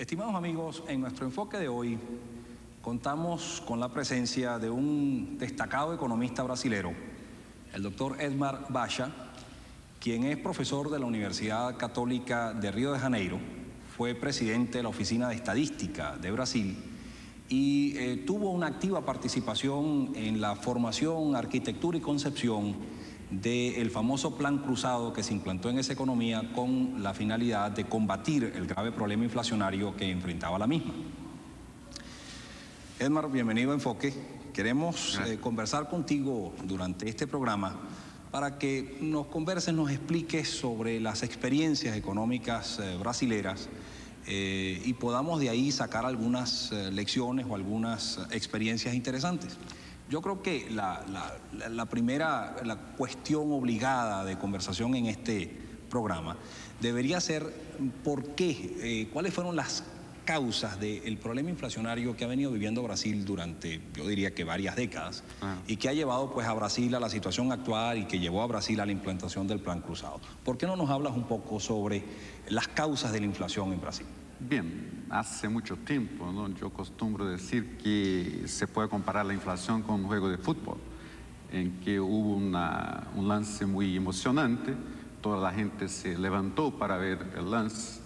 Estimados amigos, en nuestro enfoque de hoy contamos con la presencia de un destacado economista brasilero, el doctor Edmar Bacha, quien es profesor de la Universidad Católica de Río de Janeiro, fue presidente de la Oficina de Estadística de Brasil y tuvo una activa participación en la formación, arquitectura y concepción del famoso Plan Cruzado que se implantó en esa economía con la finalidad de combatir el grave problema inflacionario que enfrentaba la misma. Edmar, bienvenido a Enfoque. Queremos conversar contigo durante este programa para que nos converses, nos expliques sobre las experiencias económicas brasileras y podamos de ahí sacar algunas lecciones o algunas experiencias interesantes. Yo creo que la primera cuestión obligada de conversación en este programa debería ser por qué, cuáles fueron las causas del problema inflacionario que ha venido viviendo Brasil durante, yo diría que varias décadas, y que ha llevado pues a Brasil a la situación actual y que llevó a Brasil a la implantación del Plan Cruzado. ¿Por qué no nos hablas un poco sobre las causas de la inflación en Brasil? Bien, hace mucho tiempo, ¿no? Yo acostumbro decir que se puede comparar la inflación con un juego de fútbol, en que hubo un lance muy emocionante, toda la gente se levantó para ver el lance,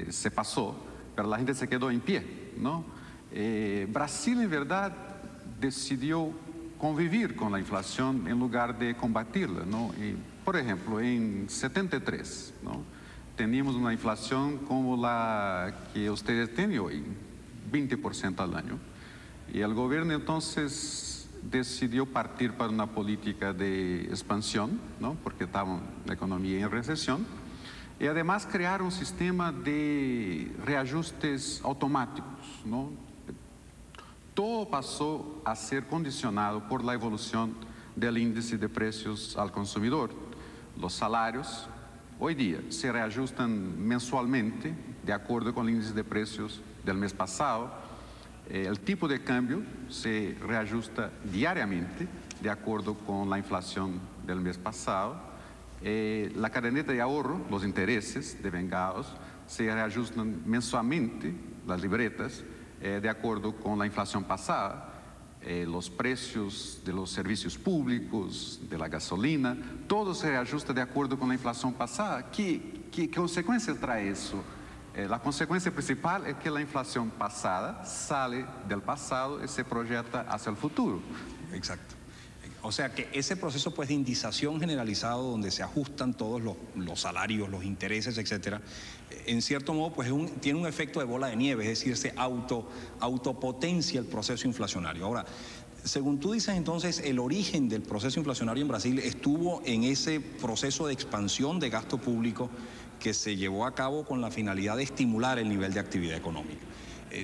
se pasó, pero la gente se quedó en pie, ¿no? Brasil, en verdad, decidió convivir con la inflación en lugar de combatirla, ¿no? Y, por ejemplo, en 73, ¿no? Teníamos una inflación como la que ustedes tienen hoy, 20% al año. Y el gobierno entonces decidió partir para una política de expansión, ¿no? Porque estaba la economía en recesión. Y además crear un sistema de reajustes automáticos, ¿no? Todo pasó a ser condicionado por la evolución del índice de precios al consumidor. Los salarios hoy día se reajustan mensualmente de acuerdo con el índice de precios del mes pasado. El tipo de cambio se reajusta diariamente de acuerdo con la inflación del mes pasado. La caderneta de ahorro, los intereses devengados, se reajustan mensualmente, las libretas, de acuerdo con la inflación pasada. Los precios de los servicios públicos, de la gasolina, todo se reajusta de acuerdo con la inflación pasada. ¿Qué consecuencias trae eso? La consecuencia principal es que la inflación pasada sale del pasado y se proyecta hacia el futuro. Exacto. O sea que ese proceso pues de indización generalizado donde se ajustan todos los salarios, los intereses, etcétera, en cierto modo pues tiene un efecto de bola de nieve, es decir, se autopotencia el proceso inflacionario. Ahora, según tú dices entonces, el origen del proceso inflacionario en Brasil estuvo en ese proceso de expansión de gasto público que se llevó a cabo con la finalidad de estimular el nivel de actividad económica.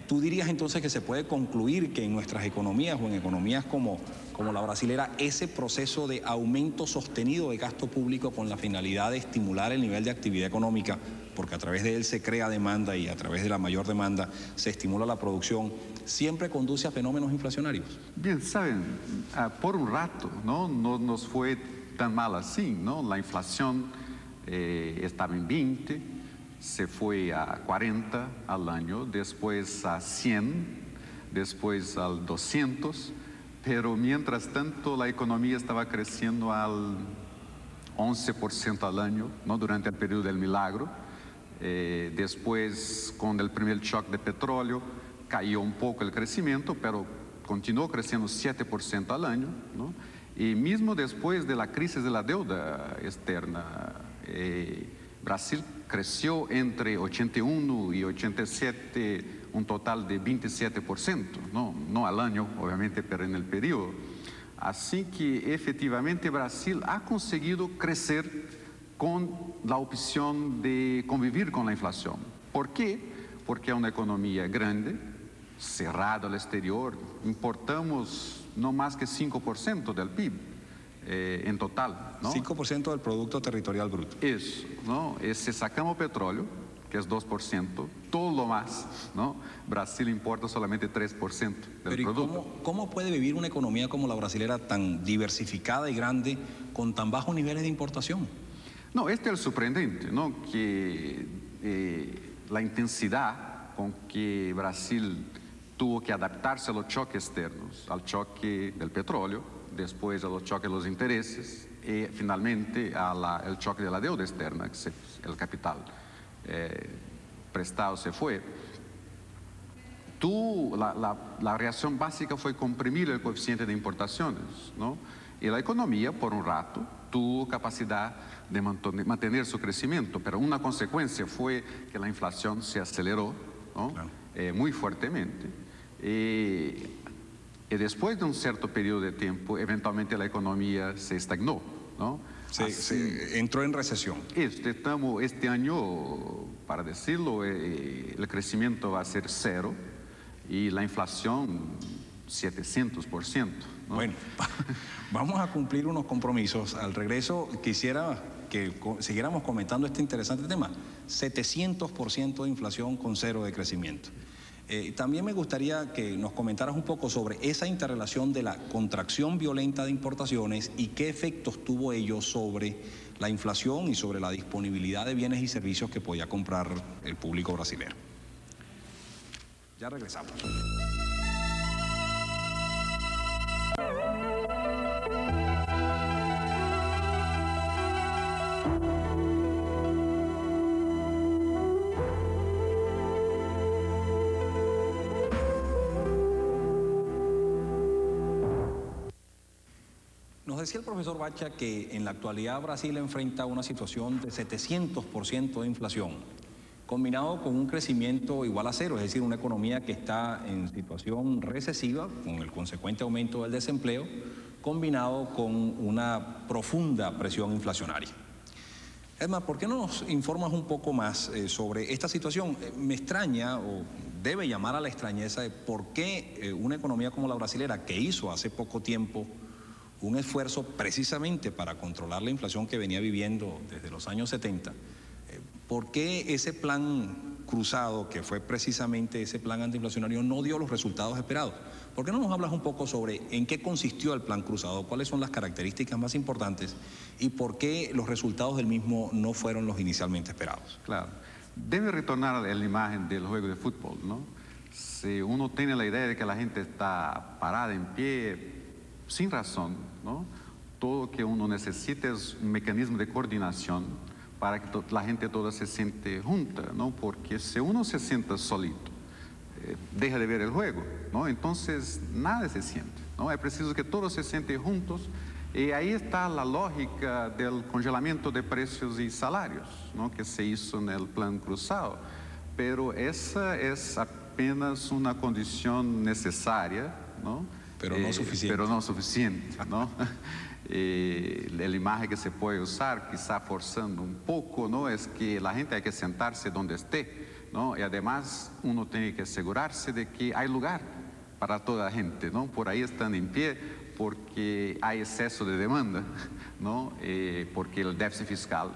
¿Tú dirías entonces que se puede concluir que en nuestras economías o en economías como la brasilera, ese proceso de aumento sostenido de gasto público con la finalidad de estimular el nivel de actividad económica, porque a través de él se crea demanda y a través de la mayor demanda se estimula la producción, siempre conduce a fenómenos inflacionarios? Bien, saben, por un rato, ¿no? No nos fue tan mal así, ¿no? La inflación estaba en 20, se fue a 40 al año, después a 100, después al 200, pero mientras tanto la economía estaba creciendo al 11% al año, ¿no? Durante el periodo del milagro. Después, con el primer shock de petróleo, cayó un poco el crecimiento, pero continuó creciendo 7% al año, ¿no? Y mismo después de la crisis de la deuda externa, Brasil creció entre 81 y 87, un total de 27%, no al año, obviamente, pero en el periodo. Así que efectivamente Brasil ha conseguido crecer con la opción de convivir con la inflación. ¿Por qué? Porque es una economía grande, cerrada al exterior, importamos no más que 5% del PIB. En total, ¿no? 5% del Producto Territorial Bruto. Eso, ¿no? Si sacamos petróleo, que es 2%, todo lo más, ¿no? Brasil importa solamente 3% del producto. ¿Cómo puede vivir una economía como la brasilera tan diversificada y grande con tan bajos niveles de importación? No, este es el sorprendente, ¿no? Que la intensidad con que Brasil tuvo que adaptarse a los choques externos, al choque del petróleo, después a los choques de los intereses y finalmente al choque de la deuda externa, que el capital prestado se fue. La reacción básica fue comprimir el coeficiente de importaciones, ¿no? Y la economía, por un rato, tuvo capacidad de mantener su crecimiento, pero una consecuencia fue que la inflación se aceleró, ¿no? Claro. Muy fuertemente. Y después de un cierto periodo de tiempo, eventualmente la economía se estagnó, ¿no? Se entró en recesión. Este año, para decirlo, el crecimiento va a ser cero y la inflación 700%, ¿no? Bueno, vamos a cumplir unos compromisos. Al regreso quisiera que siguiéramos comentando este interesante tema. 700% de inflación con cero de crecimiento. También me gustaría que nos comentaras un poco sobre esa interrelación de la contracción violenta de importaciones y qué efectos tuvo ello sobre la inflación y sobre la disponibilidad de bienes y servicios que podía comprar el público brasileño. Ya regresamos. Nos decía el profesor Bacha que en la actualidad Brasil enfrenta una situación de 700% de inflación, combinado con un crecimiento igual a cero, es decir, una economía que está en situación recesiva, con el consecuente aumento del desempleo, combinado con una profunda presión inflacionaria. Edmar, ¿por qué no nos informas un poco más sobre esta situación? Me extraña, o debe llamar a la extrañeza, de por qué una economía como la brasilera, que hizo hace poco tiempo un esfuerzo precisamente para controlar la inflación que venía viviendo desde los años 70, ¿por qué ese plan cruzado, que fue precisamente ese plan antiinflacionario, no dio los resultados esperados? ¿Por qué no nos hablas un poco sobre en qué consistió el plan cruzado, cuáles son las características más importantes y por qué los resultados del mismo no fueron los inicialmente esperados? Claro, debe retornar a la imagen del juego de fútbol, ¿no? Si uno tiene la idea de que la gente está parada en pie, sin razón, ¿no? Todo lo que uno necesita es un mecanismo de coordinación para que la gente toda se siente junta, ¿no? Porque si uno se sienta solito, deja de ver el juego, ¿no? Entonces nada se siente, ¿no? Es preciso que todos se sienten juntos y ahí está la lógica del congelamiento de precios y salarios, ¿no? Que se hizo en el plan cruzado, pero esa es apenas una condición necesaria, ¿no? Pero no suficiente. Pero no suficiente, ¿no? La imagen que se puede usar, quizá forzando un poco, ¿no? Es que la gente hay que sentarse donde esté, ¿no? Y además uno tiene que asegurarse de que hay lugar para toda la gente, ¿no? Por ahí están en pie porque hay exceso de demanda, ¿no? Porque el déficit fiscal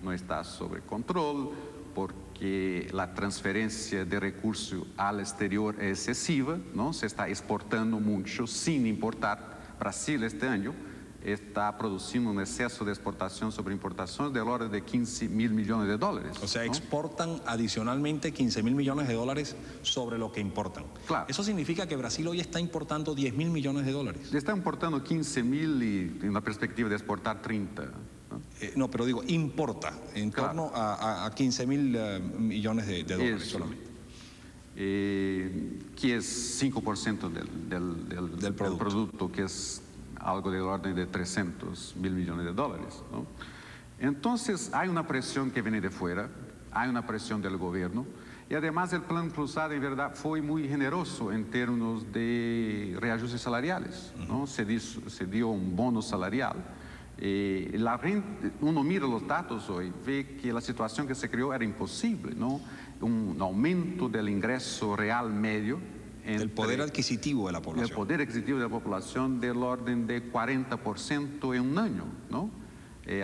no está sobre control, porque la transferencia de recursos al exterior es excesiva, ¿no? Se está exportando mucho sin importar. Brasil este año está produciendo un exceso de exportación sobre importaciones del orden de 15 mil millones de dólares. O sea, ¿no? Exportan adicionalmente 15 mil millones de dólares sobre lo que importan. Claro. Eso significa que Brasil hoy está importando 10 mil millones de dólares. Está importando 15 mil y en la perspectiva de exportar 30. No, pero digo, importa en torno a 15 mil millones de dólares solamente. Que es 5% del producto, que es algo del orden de 300 mil millones de dólares, ¿no? Entonces hay una presión que viene de fuera, hay una presión del gobierno y además el plan cruzado en verdad fue muy generoso en términos de reajustes salariales, ¿no? Se dio un bono salarial. Uno mira los datos hoy, ve que la situación que se creó era imposible, ¿no? Un aumento del ingreso real medio, el poder adquisitivo de la población. El poder adquisitivo de la población del orden de 40% en un año, ¿no?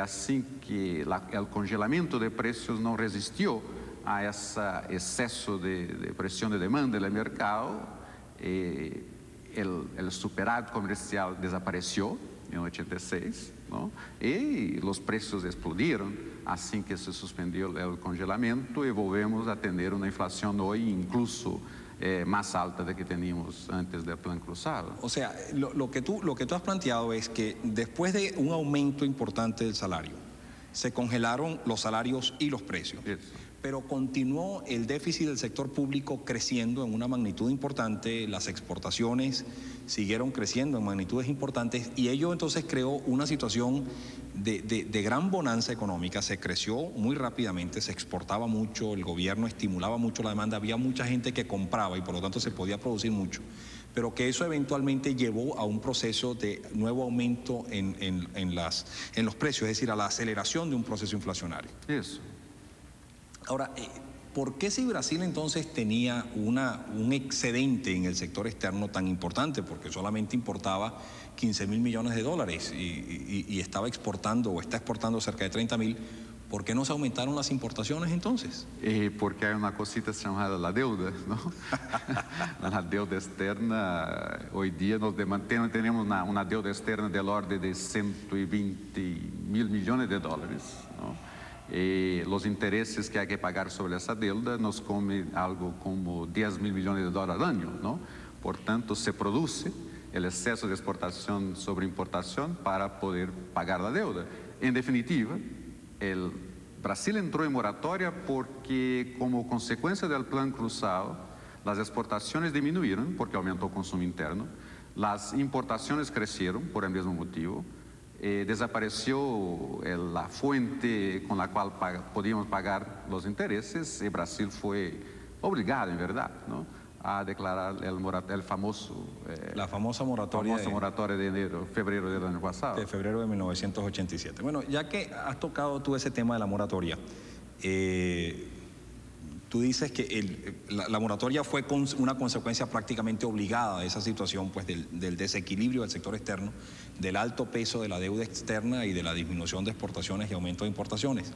Así que el congelamiento de precios no resistió a ese exceso de presión de demanda del mercado. El superávit comercial desapareció, en 86, ¿no? Y los precios explodieron así que se suspendió el congelamiento y volvemos a tener una inflación hoy incluso más alta de que teníamos antes del Plan Cruzado. O sea, lo que tú has planteado es que después de un aumento importante del salario, se congelaron los salarios y los precios. Eso. Pero continuó el déficit del sector público creciendo en una magnitud importante, las exportaciones siguieron creciendo en magnitudes importantes y ello entonces creó una situación de gran bonanza económica, se creció muy rápidamente, se exportaba mucho, el gobierno estimulaba mucho la demanda, había mucha gente que compraba y por lo tanto se podía producir mucho, pero que eso eventualmente llevó a un proceso de nuevo aumento en los precios, es decir, a la aceleración de un proceso inflacionario. Eso. Ahora, ¿por qué si Brasil entonces tenía un excedente en el sector externo tan importante? Porque solamente importaba 15.000 millones de dólares y estaba exportando o está exportando cerca de 30.000. ¿Por qué no se aumentaron las importaciones entonces? Porque hay una cosita llamada la deuda, ¿no? La deuda externa, hoy día tenemos una deuda externa del orden de 120.000 millones de dólares, ¿no? Los intereses que hay que pagar sobre esa deuda nos come algo como 10.000 millones de dólares al año, ¿no? Por tanto, se produce el exceso de exportación sobre importación para poder pagar la deuda. En definitiva, el Brasil entró en moratoria porque como consecuencia del Plan Cruzado, las exportaciones disminuyeron porque aumentó el consumo interno, las importaciones crecieron por el mismo motivo, desapareció la fuente con la cual podíamos pagar los intereses y Brasil fue obligado, en verdad, ¿no?, a declarar la famosa moratoria de enero, febrero del año pasado. De febrero de 1987. Bueno, ya que has tocado tú ese tema de la moratoria, tú dices que la moratoria fue una consecuencia prácticamente obligada de esa situación, pues del desequilibrio del sector externo, del alto peso de la deuda externa y de la disminución de exportaciones y aumento de importaciones.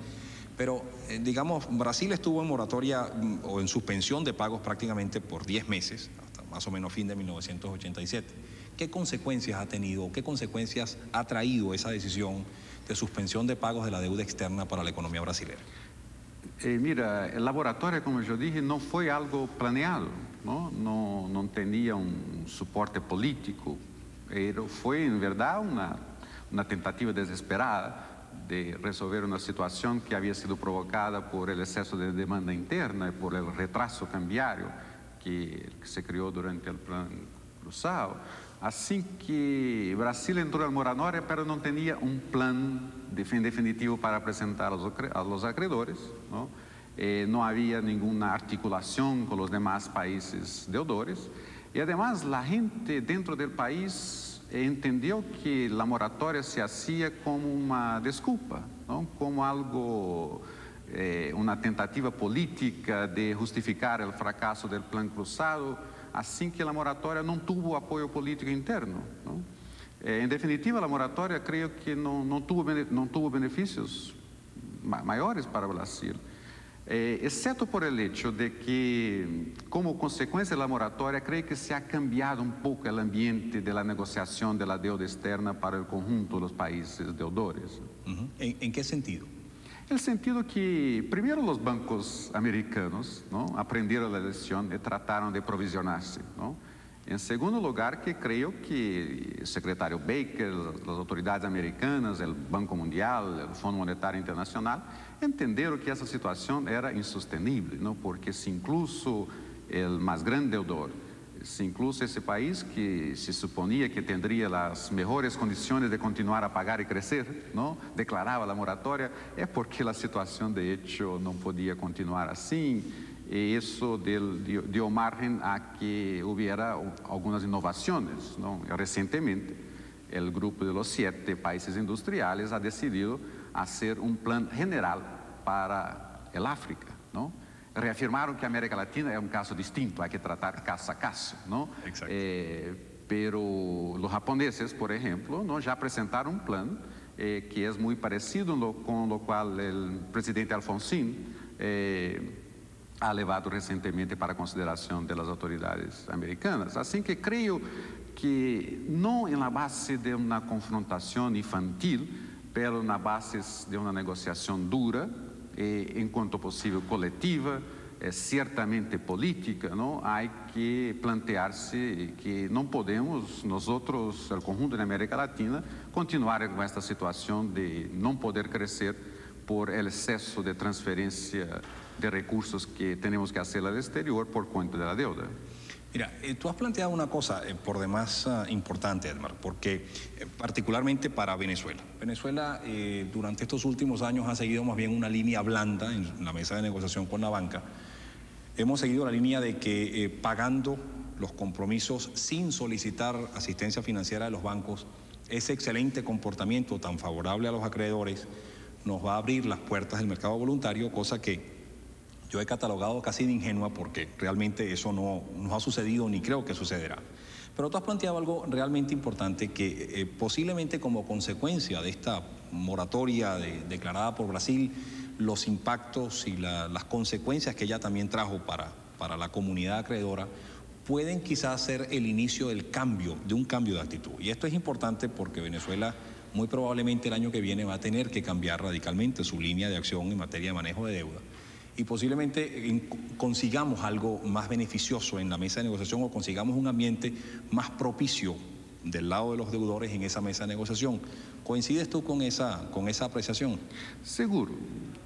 Pero, digamos, Brasil estuvo en moratoria o en suspensión de pagos prácticamente por 10 meses, hasta más o menos fin de 1987. ¿Qué consecuencias ha tenido, qué consecuencias ha traído esa decisión de suspensión de pagos de la deuda externa para la economía brasileña? Mira, el laboratorio, como yo dije, no fue algo planeado, ¿no? No tenía un soporte político, pero fue en verdad una tentativa desesperada de resolver una situación que había sido provocada por el exceso de demanda interna y por el retraso cambiario que se creó durante el Plan Cruzado. Así que Brasil entró en moratoria, pero no tenía un plan definitivo para presentar a los acreedores, ¿no? No había ninguna articulación con los demás países deudores y además la gente dentro del país entendió que la moratoria se hacía como una disculpa, ¿no?, como algo, una tentativa política de justificar el fracaso del Plan Cruzado, así que la moratoria no tuvo apoyo político interno, ¿no? En definitiva, la moratoria creo que no tuvo beneficios mayores para Brasil, excepto por el hecho de que, como consecuencia de la moratoria, creo que se ha cambiado un poco el ambiente de la negociación de la deuda externa para el conjunto de los países deudores. ¿En qué sentido? El sentido que, primero, los bancos americanos, ¿no?, aprendieron la lección y trataron de provisionarse, ¿no? En segundo lugar, que creo que el secretario Baker, las autoridades americanas, el Banco Mundial, el Fondo Monetario Internacional, entenderam que essa situação era insostenible, ¿no? Porque se incluso el más grande deudor, se incluso esse país que se suponía que tendría las mejores condiciones de continuar a pagar y crecer, ¿no?, declaraba la moratoria, es porque la situación de hecho no podía continuar así, y eso dio margen a que hubiera algunas innovaciones, ¿no? Recientemente, el grupo de los 7 países industriales ha decidido hacer un plan general para el África, ¿no? Reafirmaron que América Latina es un caso distinto, hay que tratar caso a caso, ¿no? Exacto. Pero los japoneses, por ejemplo, ¿no?, ya presentaron un plan que es muy parecido con lo cual el presidente Alfonsín ha levado recientemente para consideración de las autoridades americanas. Así que creo que no en la base de una confrontación infantil, pero en la base de una negociación dura, en cuanto posible colectiva, ciertamente política, ¿no? Hay que plantearse que no podemos nosotros, el conjunto de América Latina, continuar con esta situación de no poder crecer por el exceso de transferencia de recursos que tenemos que hacer al exterior por cuenta de la deuda. Mira, tú has planteado una cosa por demás importante, Edmar, porque particularmente para Venezuela. Venezuela durante estos últimos años ha seguido más bien una línea blanda en la mesa de negociación con la banca. Hemos seguido la línea de que pagando los compromisos sin solicitar asistencia financiera de los bancos, ese excelente comportamiento tan favorable a los acreedores nos va a abrir las puertas del mercado voluntario, cosa que yo he catalogado casi de ingenua porque realmente eso no ha sucedido ni creo que sucederá. Pero tú has planteado algo realmente importante que posiblemente como consecuencia de esta moratoria declarada por Brasil, los impactos y las consecuencias que ella también trajo para la comunidad acreedora pueden quizás ser el inicio de un cambio de actitud. Y esto es importante porque Venezuela muy probablemente el año que viene va a tener que cambiar radicalmente su línea de acción en materia de manejo de deuda. Y posiblemente consigamos algo más beneficioso en la mesa de negociación o consigamos un ambiente más propicio del lado de los deudores en esa mesa de negociación. ¿Coincides tú con esa apreciación? Seguro,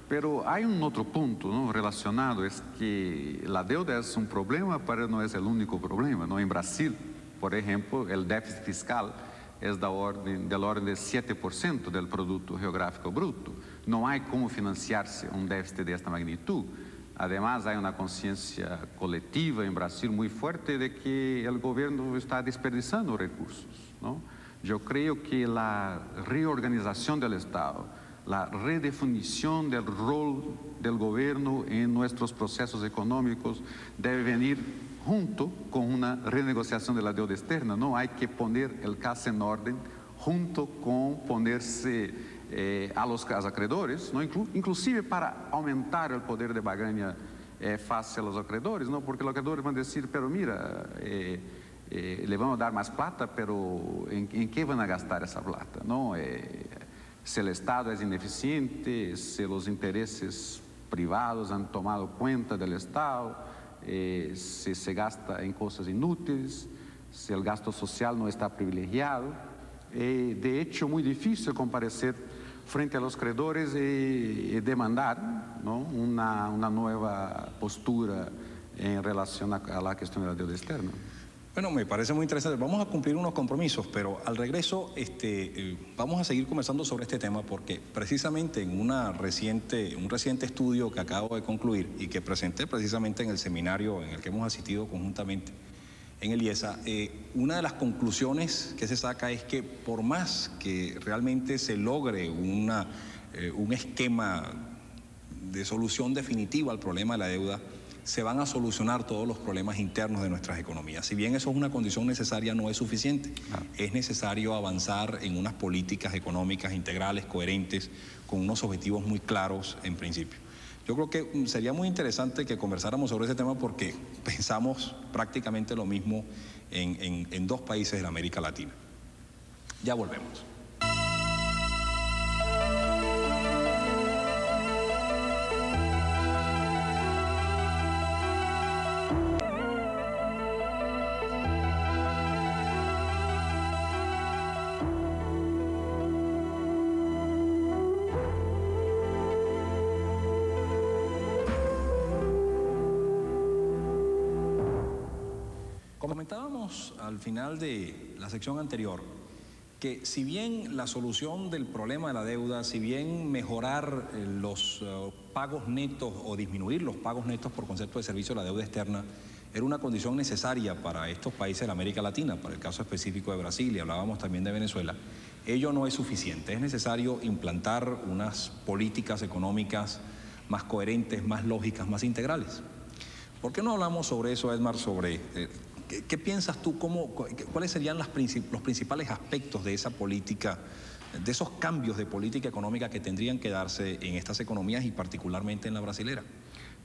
pero hay un otro punto, ¿no?, relacionado, es que la deuda es un problema, pero no es el único problema, ¿no? En Brasil, por ejemplo, el déficit fiscal es del orden del 7% del Producto Geográfico Bruto. No hay cómo financiarse un déficit de esta magnitud. Además, hay una conciencia colectiva en Brasil muy fuerte de que el gobierno está desperdiciando recursos, ¿no? Yo creo que la reorganización del Estado, la redefinición del rol del gobierno en nuestros procesos económicos debe venir junto con una renegociación de la deuda externa. No hay que poner el caso en orden junto con ponerse a los acreedores, ¿no? Inclusive para aumentar el poder de barganha face a los acreedores, ¿no? Porque los acreedores van a decir, pero mira, le vamos a dar más plata, pero ¿en qué van a gastar esa plata, ¿no? Si el Estado es ineficiente, si los intereses privados han tomado cuenta del Estado, si se gasta en cosas inútiles, si el gasto social no está privilegiado. De hecho, muy difícil comparecer frente a los acreedores y demandar, ¿no?, una nueva postura en relación a la cuestión de la deuda externa. Bueno, me parece muy interesante. Vamos a cumplir unos compromisos, pero al regreso vamos a seguir conversando sobre este tema porque precisamente en un reciente estudio que acabo de concluir y que presenté precisamente en el seminario en el que hemos asistido conjuntamente en el IESA, una de las conclusiones que se saca es que por más que realmente se logre un esquema de solución definitiva al problema de la deuda, se van a solucionar todos los problemas internos de nuestras economías. Si bien eso es una condición necesaria, no es suficiente. Es necesario avanzar en unas políticas económicas integrales, coherentes, con unos objetivos muy claros en principio. Yo creo que sería muy interesante que conversáramos sobre ese tema porque pensamos prácticamente lo mismo en dos países de la América Latina. Ya volvemos. Comentábamos al final de la sección anterior que si bien la solución del problema de la deuda, si bien mejorar los pagos netos o disminuir los pagos netos por concepto de servicio de la deuda externa era una condición necesaria para estos países de la América Latina, para el caso específico de Brasil y hablábamos también de Venezuela, ello no es suficiente. Es necesario implantar unas políticas económicas más coherentes, más lógicas, más integrales. ¿Por qué no hablamos sobre eso, Edmar, sobre... ¿Qué piensas tú? ¿Cuáles serían los principales aspectos de esa política, de esos cambios de política económica que tendrían que darse en estas economías y particularmente en la brasilera?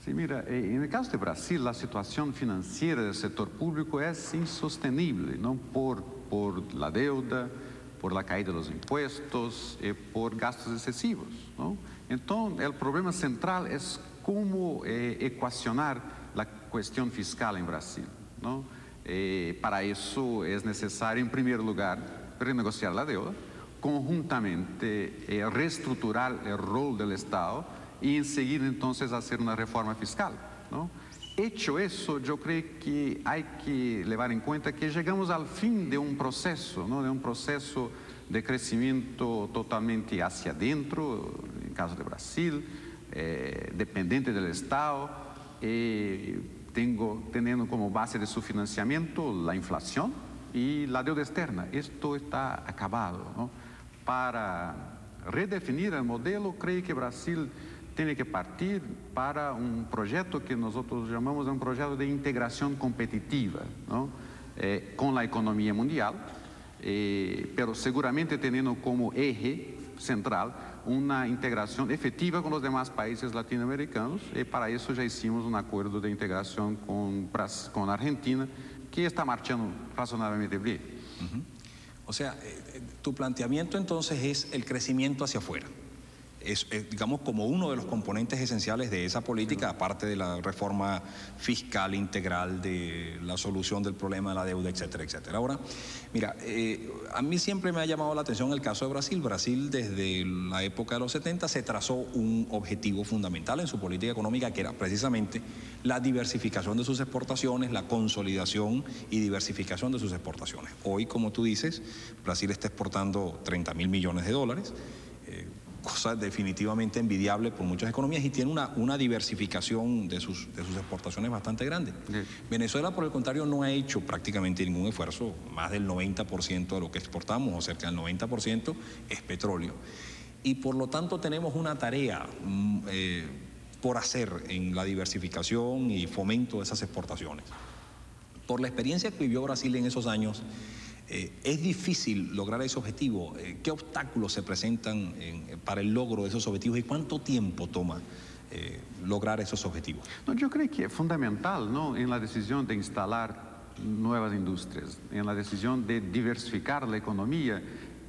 Sí, mira, en el caso de Brasil, la situación financiera del sector público es insostenible, ¿no? Por por la deuda, por la caída de los impuestos, por gastos excesivos, ¿no? Entonces, el problema central es cómo ecuacionar la cuestión fiscal en Brasil, ¿no? Para eso es necesario, en primer lugar, renegociar la deuda, conjuntamente reestructurar el rol del Estado y enseguida entonces hacer una reforma fiscal, ¿no? Hecho eso, yo creo que hay que llevar en cuenta que llegamos al fin de un proceso, ¿no? De un proceso de crecimiento totalmente hacia adentro, en caso de Brasil, dependiente del Estado, teniendo como base de su financiamiento la inflación y la deuda externa. Esto está acabado, ¿no? Para redefinir el modelo, creo que Brasil tiene que partir para un proyecto que nosotros llamamos de un proyecto de integración competitiva, ¿no? Con la economía mundial, pero seguramente teniendo como eje central una integración efectiva con los demás países latinoamericanos, y para eso ya hicimos un acuerdo de integración con Argentina, que está marchando razonablemente bien. O sea, tu planteamiento entonces es el crecimiento hacia afuera. Es, digamos, como uno de los componentes esenciales de esa política, aparte de la reforma fiscal integral, de la solución del problema de la deuda, etcétera, etcétera. Ahora, mira, a mí siempre me ha llamado la atención el caso de Brasil. Brasil, desde la época de los 70, se trazó un objetivo fundamental en su política económica, que era precisamente la diversificación de sus exportaciones, la consolidación y diversificación de sus exportaciones. Hoy, como tú dices, Brasil está exportando 30.000 millones de dólares, cosa definitivamente envidiable por muchas economías, y tiene una diversificación de sus exportaciones bastante grande. Sí. Venezuela, por el contrario, no ha hecho prácticamente ningún esfuerzo. Más del 90% de lo que exportamos, o cerca del 90%, es petróleo. Y por lo tanto tenemos una tarea por hacer en la diversificación y fomento de esas exportaciones. Por la experiencia que vivió Brasil en esos años, ¿es difícil lograr ese objetivo? ¿Qué obstáculos se presentan para el logro de esos objetivos y cuánto tiempo toma lograr esos objetivos? No, yo creo que es fundamental, ¿no?, en la decisión de instalar nuevas industrias, en la decisión de diversificar la economía,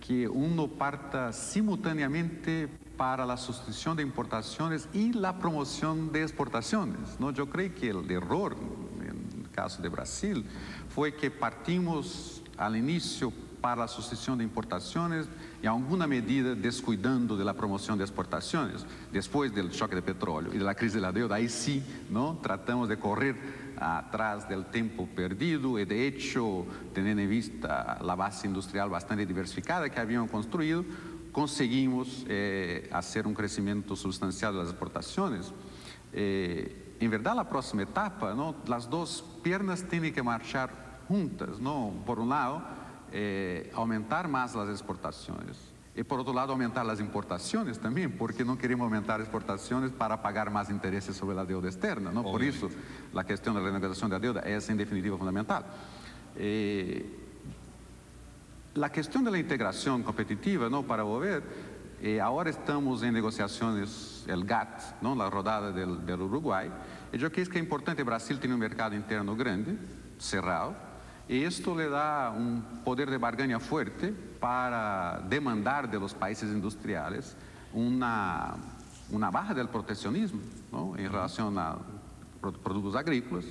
que uno parta simultáneamente para la sustitución de importaciones y la promoción de exportaciones, ¿no? Yo creo que el error, en el caso de Brasil, fue que partimos al inicio para la sustitución de importaciones y en alguna medida descuidando de la promoción de exportaciones. Después del choque de petróleo y de la crisis de la deuda, ahí sí, ¿no?, tratamos de correr atrás del tiempo perdido y de hecho, teniendo en vista la base industrial bastante diversificada que habíamos construido, conseguimos hacer un crecimiento sustancial de las exportaciones. En verdad, la próxima etapa, ¿no?, las dos piernas tienen que marchar juntas, ¿no? Por un lado, aumentar más las exportaciones y por otro lado aumentar las importaciones también, porque no queremos aumentar exportaciones para pagar más intereses sobre la deuda externa, ¿no? Por eso la cuestión de la renegociación de la deuda es en definitiva fundamental. La cuestión de la integración competitiva, ¿no?, para volver, ahora estamos en negociaciones, el GATT, ¿no?, la rodada del Uruguay, y yo creo que es importante. Brasil tiene un mercado interno grande, cerrado, y esto le da un poder de barganha fuerte para demandar de los países industriales una baja del proteccionismo, ¿no?, en relación a productos agrícolas,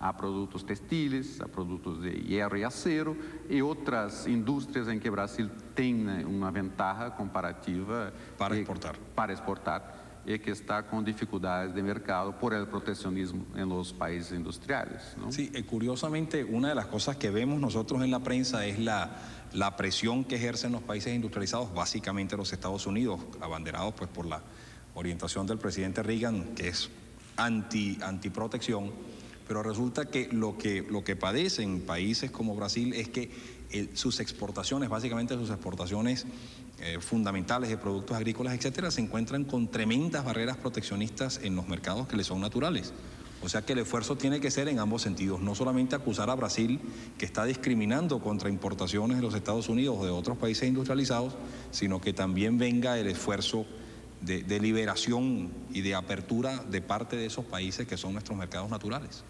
a productos textiles, a productos de hierro y acero y otras industrias en que Brasil tiene una ventaja comparativa para exportar. Y que está con dificultades de mercado por el proteccionismo en los países industriales, ¿no? Sí, curiosamente, una de las cosas que vemos nosotros en la prensa es la presión que ejercen los países industrializados, básicamente los Estados Unidos, abanderados pues por la orientación del presidente Reagan, que es antiprotección, pero resulta que lo que padecen países como Brasil es que sus exportaciones, básicamente sus exportaciones fundamentales de productos agrícolas, etcétera, se encuentran con tremendas barreras proteccionistas en los mercados que les son naturales. O sea que el esfuerzo tiene que ser en ambos sentidos, no solamente acusar a Brasil que está discriminando contra importaciones de los Estados Unidos o de otros países industrializados, sino que también venga el esfuerzo de liberación y de apertura de parte de esos países que son nuestros mercados naturales.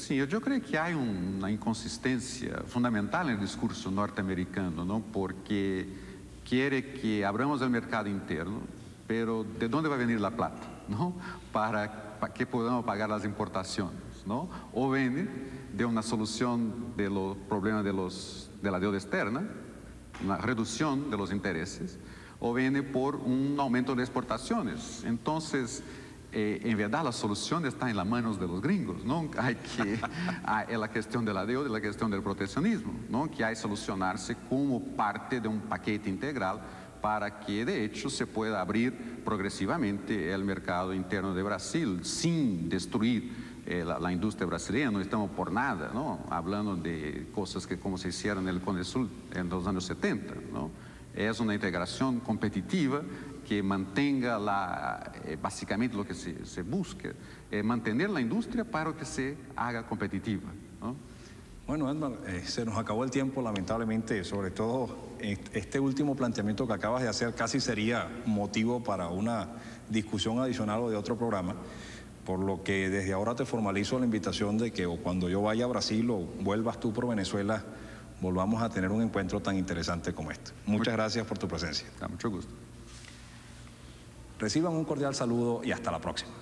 Yo creo que hay una inconsistencia fundamental en el discurso norteamericano, ¿no? Porque quiere que abramos el mercado interno, pero ¿de dónde va a venir la plata, ¿no? Para que podamos pagar las importaciones, ¿no? O viene de una solución de los problemas de la deuda externa, una reducción de los intereses, o viene por un aumento de exportaciones. Entonces, en verdad la solución está en las manos de los gringos, ¿no? Hay la cuestión de la deuda y la cuestión del proteccionismo, ¿no? Que hay que solucionarse como parte de un paquete integral para que de hecho se pueda abrir progresivamente el mercado interno de Brasil sin destruir la industria brasileña. No estamos por nada, ¿no? Hablando de cosas que como se hicieron en el Conesul en los años 70, ¿no? Es una integración competitiva que mantenga básicamente lo que se busca, mantener la industria para que se haga competitiva, ¿no? Bueno, Edmar, se nos acabó el tiempo, lamentablemente, sobre todo este último planteamiento que acabas de hacer casi sería motivo para una discusión adicional o de otro programa, por lo que desde ahora te formalizo la invitación de que o cuando yo vaya a Brasil o vuelvas tú por Venezuela, volvamos a tener un encuentro tan interesante como este. Muchas gracias por tu presencia. Mucho gusto. Reciban un cordial saludo y hasta la próxima.